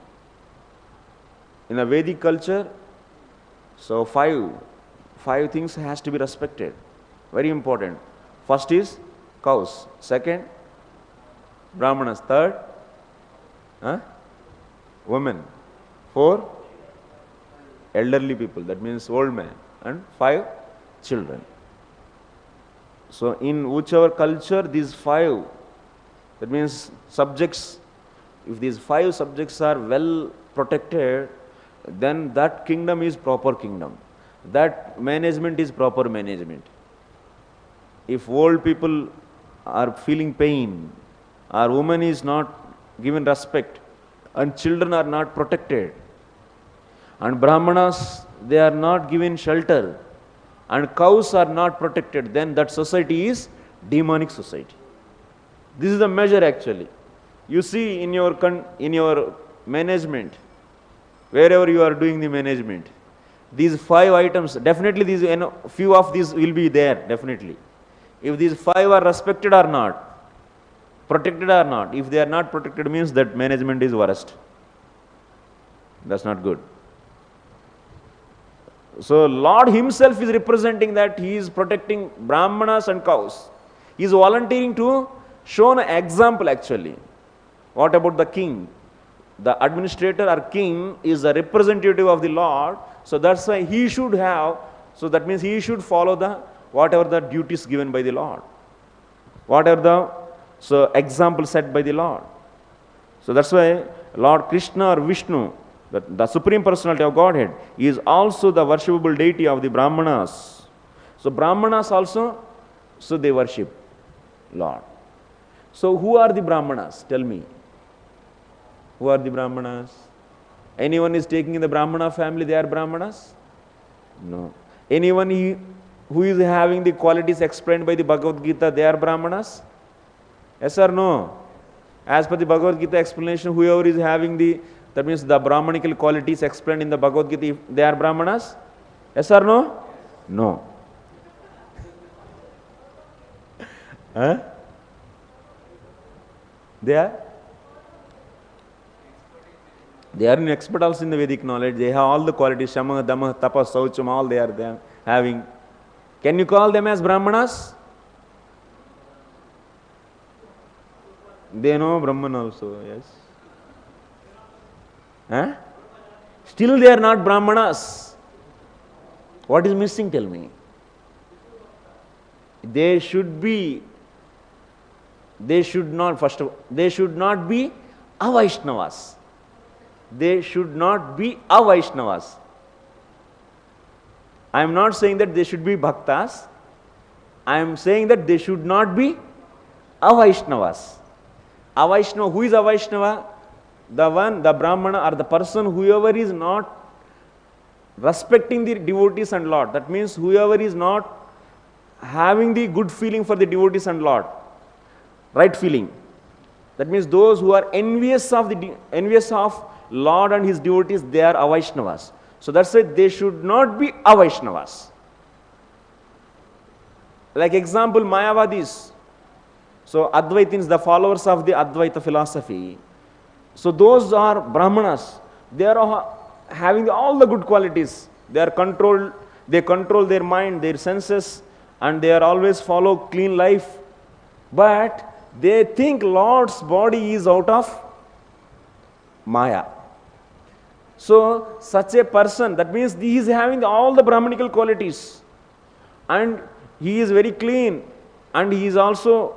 In the Vedic culture, so five things has to be respected. Very important. First is cows. Second, brahmanas. Third, women. 4, elderly people. That means old man. And 5, children. So in whichever culture, these 5, that means subjects, if these 5 subjects are well protected, then that kingdom is proper kingdom. That management is proper management. If old people are feeling pain, or woman is not given respect, and children are not protected, and brahmanas, they are not given shelter, and cows are not protected, then that society is demonic society. This is the measure actually. You see in your management, wherever you are doing the management, these 5 items, definitely few of these will be there, definitely. If these 5 are respected or not, protected or not, if they are not protected, means that management is worst. That's not good. So Lord himself is representing that he is protecting brahmanas and cows. He is volunteering to show an example actually. What about the king? The administrator or king is a representative of the Lord. So that's why he should have, so that means he should follow whatever the duties given by the Lord. Whatever the example set by the Lord. So that's why Lord Krishna or Vishnu, the Supreme Personality of Godhead, is also the worshipable deity of the brahmanas. So brahmanas also, so they worship Lord. So who are the brahmanas? Tell me. Who are the brahmanas? Anyone is taking in the brahmana family, they are brahmanas? No. Anyone who is having the qualities explained by the Bhagavad Gita, they are brahmanas? Yes or no? As per the Bhagavad Gita explanation, whoever is having that means the brahmanical qualities explained in the Bhagavad Gita, they are brahmanas? Yes or no? No. Huh? They are? They are an expert also in the Vedic knowledge. They have all the qualities, Shama, Dama, Tapa, Saucham, all they are having. Can you call them as brahmanas? They know Brahman also, yes. Huh? Still they are not brahmanas. What is missing, tell me? They should not be avaisnavas. They should not be avaisnavas. I am not saying that they should be bhaktas. I am saying that they should not be avaisnavas. Avaisnava, who is Avaisnava? The brahmana or the person, whoever is not respecting the devotees and Lord. That means whoever is not having the good feeling for the devotees and Lord, right feeling. That means those who are envious of Lord and his devotees, they are Avaisnavas. So that's why they should not be Avaisnavas. Like example, Mayavadis. So Advaitins, the followers of the Advaita philosophy. So those are brahmanas. They are having all the good qualities. They are controlled. They control their mind, their senses, and they are always follow clean life. But they think Lord's body is out of Maya. So such a person, that means he is having all the Brahmanical qualities, and he is very clean, and he is also,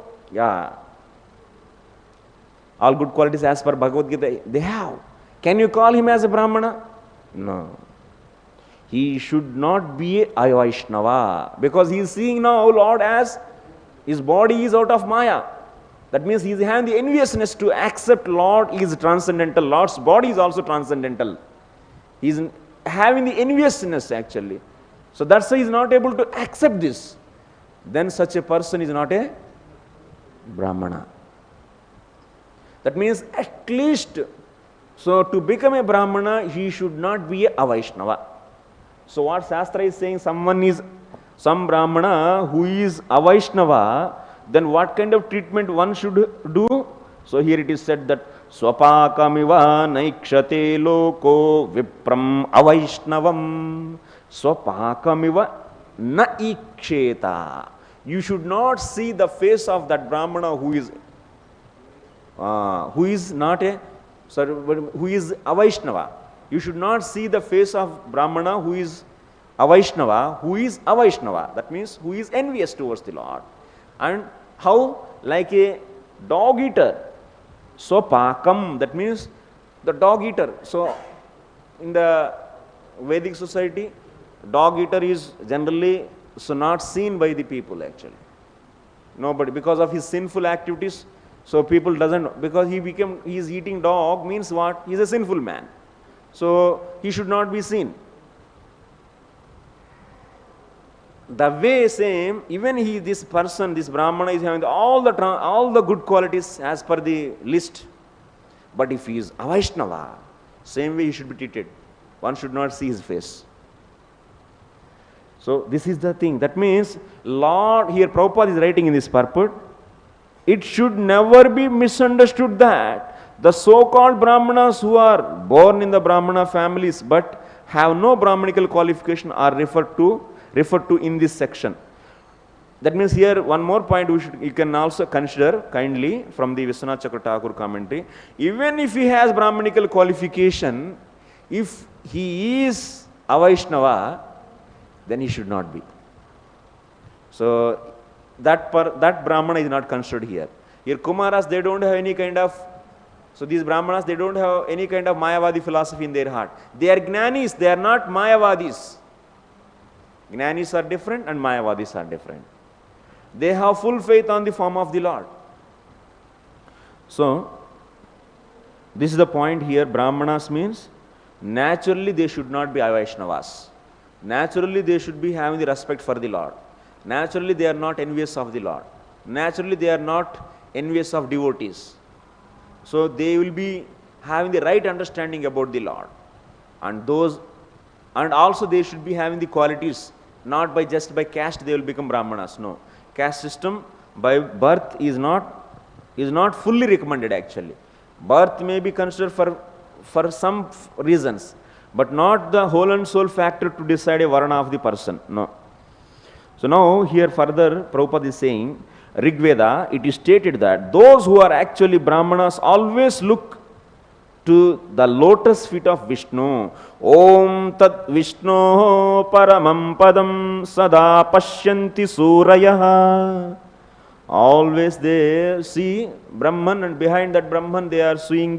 all good qualities as per Bhagavad Gita they have. Can you call him as a Brahmana? No. He should not be a Vaishnava, because he is seeing now Lord as his body is out of Maya. That means he is having the enviousness to accept Lord is transcendental. Lord's body is also transcendental. He is having the enviousness actually. So that's why he is not able to accept this. Then such a person is not a Brahmana. That means at least, so to become a Brahmana, he should not be a Vaishnava. So what Shastra is saying, some Brahmana who is Avaishnava, then what kind of treatment one should do? So here it is said that Swapakamiva naikshate loko vipram avaishnavam. Swapakamiva naiksheta. You should not see the face of that Brahmana who is Avaishnava. You should not see the face of Brahmana who is Avaishnava. That means who is envious towards the Lord. And how? Like a dog eater. So pakam, that means the dog eater. So in the Vedic society, dog eater is generally not seen by the people actually. Nobody, because of his sinful activities. So people doesn't, because he is eating dog means what? He is a sinful man. So he should not be seen. The way same, even this person, this Brahmana is having all the good qualities as per the list. But if he is Avaishnava, same way he should be treated. One should not see his face. So this is the thing. That means, Lord, here Prabhupada is writing in this purport, it should never be misunderstood that the so-called Brahmanas who are born in the Brahmana families but have no Brahmanical qualification are referred to in this section. That means here one more point you can also consider kindly from the Vishwanath Chakra Thakur commentary. Even if he has Brahmanical qualification, if he is Avaishnava, then he should not be. So that Brahmana is not considered here. Here Kumaras, they don't have any kind of, so these Brahmanas, they don't have any kind of Mayavadi philosophy in their heart. They are Jnanis, they are not Mayavadis. Jnanis are different and Mayavadis are different. They have full faith on the form of the Lord. So, this is the point here. Brahmanas means naturally they should not be Vaishnavas. Naturally they should be having the respect for the Lord. Naturally they are not envious of the Lord. Naturally they are not envious of devotees. So they will be having the right understanding about the Lord. And also they should be having the qualities, not by just by caste they will become Brahmanas. No. Caste system by birth is not fully recommended actually. Birth may be considered for some reasons, but not the whole and soul factor to decide a varna of the person. No. So now here further Prabhupada is saying, Rigveda, it is stated that those who are actually Brahmanas always look to the lotus feet of Vishnu. Om Tat Vishnu Paramam Padam Sada Pashyanti Surayah. Always they see Brahman, and behind that Brahman they are seeing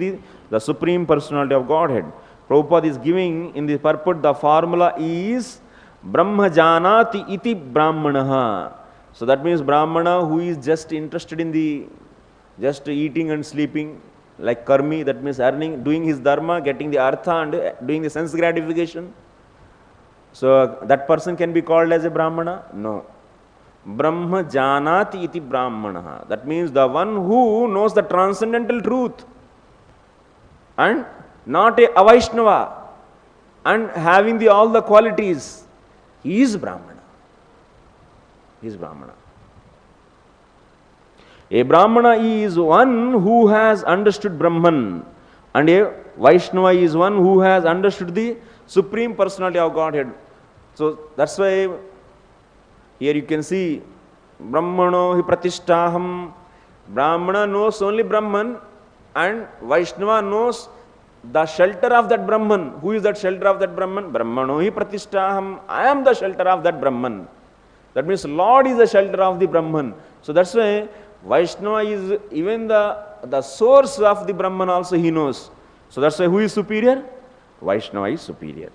the Supreme Personality of Godhead. Prabhupada is giving in the purport, the formula is Brahma Janati Iti Brahmanaha. So that means Brahmana who is just interested in the just eating and sleeping, like karmi, that means earning, doing his dharma, getting the artha and doing the sense gratification. So that person can be called as a brahmana? No. Brahma janati iti brahmana. That means the one who knows the transcendental truth and not a avaisnava and having all the qualities. He is brahmana. He is brahmana. A brahmana is one who has understood Brahman, and a Vaishnava is one who has understood the Supreme Personality of Godhead. So that's why here you can see Brahmano hi pratishtaham. Brahmana knows only Brahman, and Vaishnava knows the shelter of that Brahman. Who is that shelter of that Brahman? Brahmano hi pratishtaham. I am the shelter of that Brahman. That means Lord is the shelter of the Brahman. So that's why Vaishnava is even the source of the Brahman also he knows. So that's why who is superior? Vaishnava is superior.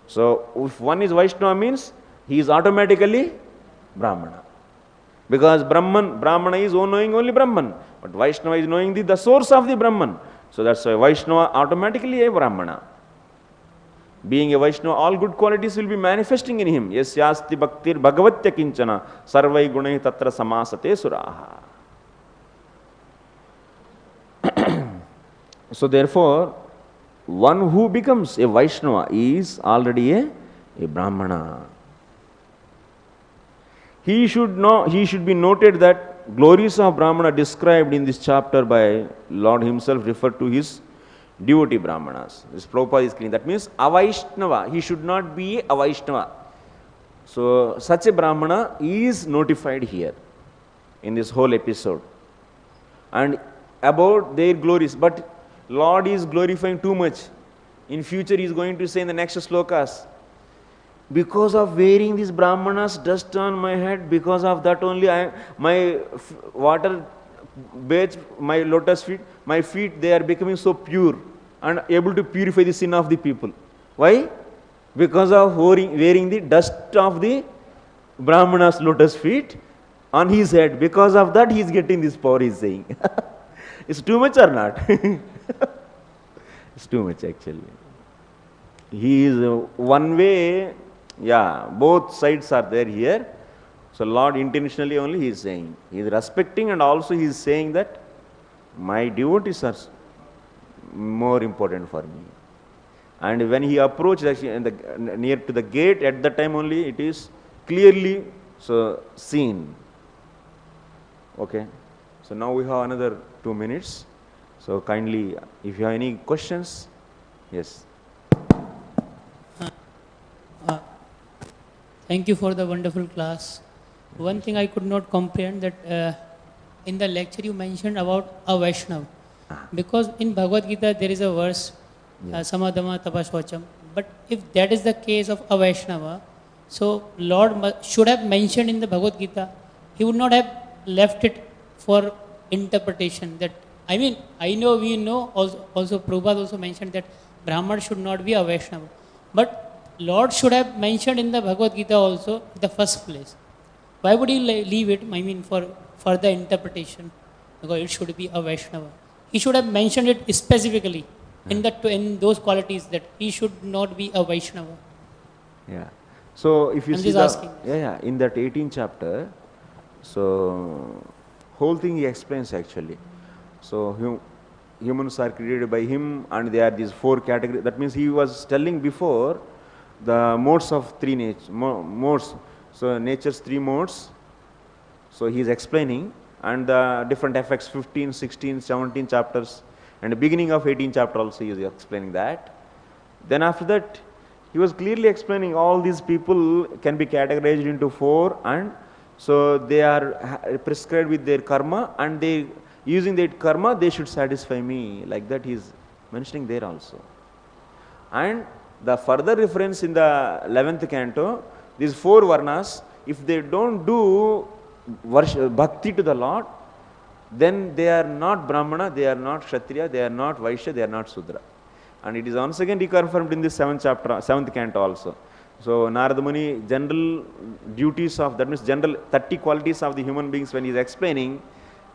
So if one is Vaishnava means he is automatically Brahmana. Because Brahmana is knowing only Brahman. But Vaishnava is knowing the source of the Brahman. So that's why Vaishnava automatically a Brahmana. Being a Vaishnava, all good qualities will be manifesting in him. Yasyasti bhaktir bhagavatya kinchana sarvai gunai tatra samasate suraha. So therefore, one who becomes a Vaishnava is already a Brahmana. He should be noted that glories of Brahmana described in this chapter by Lord himself refer to his devotee brahmanas. This Prabhupada is clean. That means avaisnava. He should not be a Vaishnava. So such a brahmana is notified here in this whole episode. And about their glories. But Lord is glorifying too much. In future he is going to say in the next slokas, because of wearing these brahmanas dust on my head, because of that only my water bathes my lotus feet, my feet, they are becoming so pure and able to purify the sin of the people. Why? Because of wearing the dust of the brahmana's lotus feet on his head. Because of that he is getting this power, he is saying. It's too much or not? It's too much actually. He is one way, yeah, both sides are there here. So Lord intentionally only he is saying. He is respecting and also he is saying that my devotees are more important for me. And when he approached near to the gate, at that time only it is clearly seen. Okay. So now we have another 2 minutes. So kindly, if you have any questions, yes. Thank you for the wonderful class. One thing I could not comprehend that in the lecture you mentioned about a Vaishnava. Because in Bhagavad Gita there is a verse, Samadhama Tapasvacham. But if that is the case of a Vaishnava, so Lord should have mentioned in the Bhagavad Gita, he would not have left it for interpretation. That I mean, we know also Prabhupada also mentioned that Brahman should not be a Vaishnava. But Lord should have mentioned in the Bhagavad Gita also in the first place. Why would he leave it, I mean, for further interpretation? Because it should be a Vaishnava. He should have mentioned it specifically in those qualities that he should not be a Vaishnava. Yeah. So if you I'm see just asking. in that 18th chapter, so whole thing he explains actually. So humans are created by him and they are these 4 categories. That means he was telling before the modes of 3 modes. So nature's 3 modes. So he is explaining and the different effects, 15, 16, 17 chapters and the beginning of 18th chapter also he is explaining that. Then after that he was clearly explaining all these people can be categorized into 4 and so they are prescribed with their karma and they using their karma they should satisfy me, like that he is mentioning there also. And the further reference in the 11th canto, these 4 varnas, if they don't do bhakti to the Lord, then they are not brahmana, they are not kshatriya, they are not vaishya, they are not sudra. And it is once again reconfirmed in the 7th canto also. So Narada Muni, general duties of, that means general 30 qualities of the human beings when he is explaining,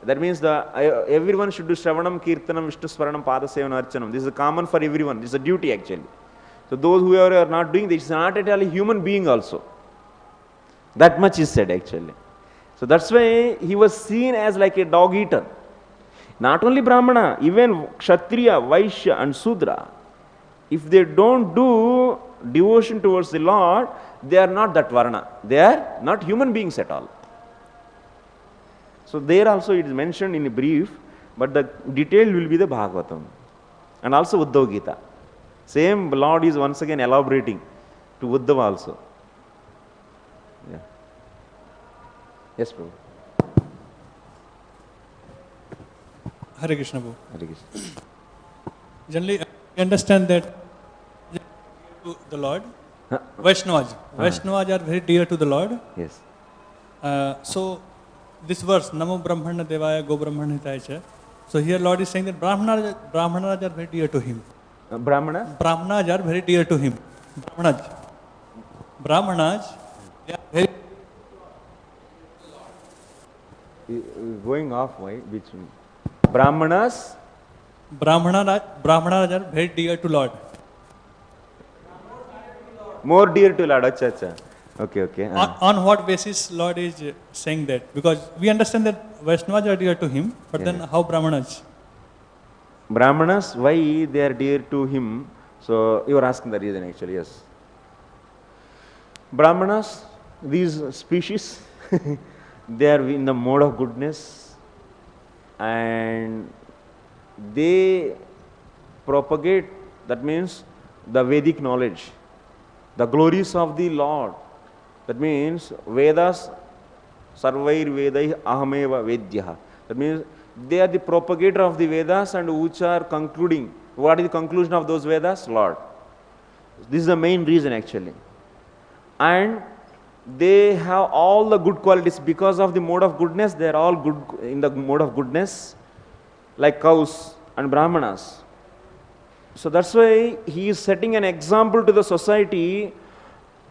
That means everyone should do Shravanam, Kirtanam, Vishnu Swaranam, Padasevanam, Archanam. This is common for everyone. This is a duty actually. So those who are not doing this, is not at all a human being also. That much is said actually. So that's why he was seen as like a dog eater. Not only Brahmana, even Kshatriya, Vaishya and Sudra, if they don't do devotion towards the Lord, they are not that Varna. They are not human beings at all. So there also it is mentioned in a brief, but the detail will be the Bhagavatam. And also Uddhava Gita. Same Lord is once again elaborating to Uddhava also. Yeah. Yes, Prabhu. Hare Krishna, Prabhu. Hare Krishna. Generally, we understand that to the Lord, Vaishnavas. Vaishnavas are very dear to the Lord. Yes. So, this verse, Namo Brahmana Devaya Go Brahmana Hitaya. So here Lord is saying that brahmanas are very dear to him. Brahmana? Brahmanas are very dear to him. Brahmanas, they are very Going off, why? Which? Brahmanas? Brahmanas are very dear to Lord. More dear to Lord. Acha, acha. Okay, okay. On what basis Lord is saying that? Because we understand that Vaishnavas are dear to him, but then how Brahmanas? Brahmanas, why they are dear to him? So you are asking the reason actually, yes. Brahmanas, these species, they are in the mode of goodness and they propagate, that means the Vedic knowledge, the glories of the Lord. That means Vedas, Sarvair Vedai Ahameva Vedyaha. That means they are the propagator of the Vedas and which are concluding. What is the conclusion of those Vedas? Lord. This is the main reason actually. And they have all the good qualities because of the mode of goodness. They are all good in the mode of goodness, like cows and Brahmanas. So that's why he is setting an example to the society.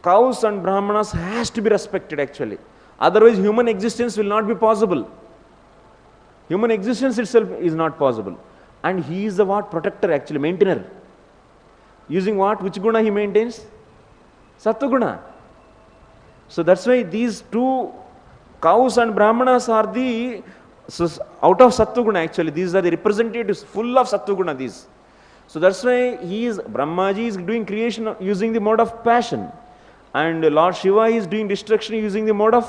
Cows and Brahmanas has to be respected actually. Otherwise human existence will not be possible. Human existence itself is not possible. And he is the what? Protector actually, maintainer. Using what? Which guna he maintains? Sattva guna. So that's why these two cows and Brahmanas are the, so out of Sattva guna actually, these are the representatives full of Sattva guna these. So that's why Brahmaji is doing creation using the mode of passion. And Lord Shiva is doing destruction using the mode of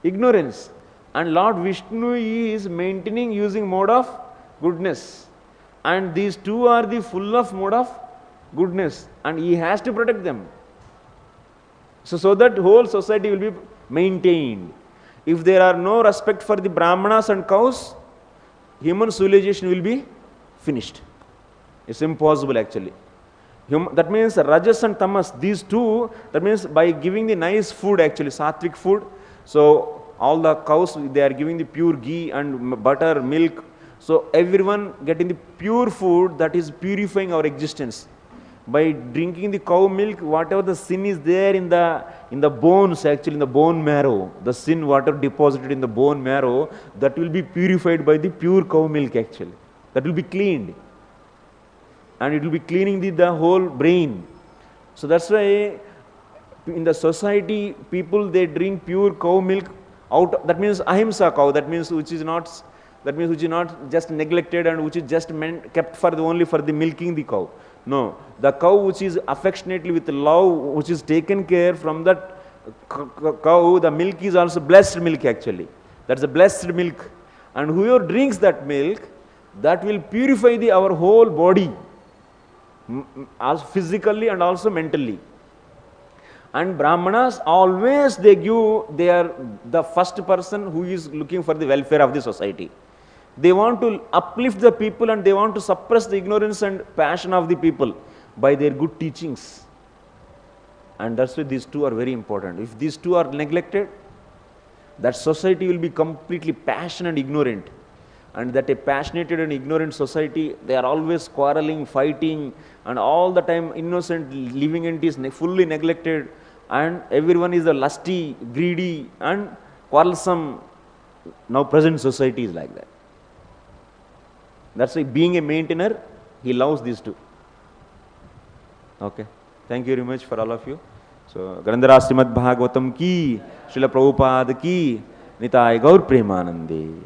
ignorance. And Lord Vishnu is maintaining using mode of goodness. And these two are the full of mode of goodness. And he has to protect them. So that whole society will be maintained. If there are no respect for the Brahmanas and cows, human civilization will be finished. It's impossible actually. That means Rajas and Tamas, these two, that means by giving the nice food actually, sattvic food. So all the cows, they are giving the pure ghee and butter, milk. So everyone getting the pure food that is purifying our existence. By drinking the cow milk, whatever the sin is there in the bones actually, in the bone marrow, the sin water deposited in the bone marrow, that will be purified by the pure cow milk actually. That will be cleaned. And it will be cleaning the whole brain. So that's why in the society, people, they drink pure cow milk out. That means ahimsa cow. That means which is not just neglected and which is just kept for only for the milking the cow. No, the cow which is affectionately with love, which is taken care from that cow, the milk is also blessed milk actually. That's a blessed milk. And whoever drinks that milk, that will purify our whole body. Physically and also mentally. And Brahmanas always they are the first person who is looking for the welfare of the society. They want to uplift the people and they want to suppress the ignorance and passion of the people by their good teachings. And that's why these two are very important. If these two are neglected, that society will be completely passionate and ignorant. And that a passionate and ignorant society, they are always quarreling, fighting, and all the time innocent living entities fully neglected, and everyone is a lusty, greedy, and quarrelsome, Now present society is like that. That's why being a maintainer, he loves these two. Okay. Thank you very much for all of you. So, Grandhara Srimad Bhagavatam ki, Srila Prabhupada ki, Nitai Gaur Premanande.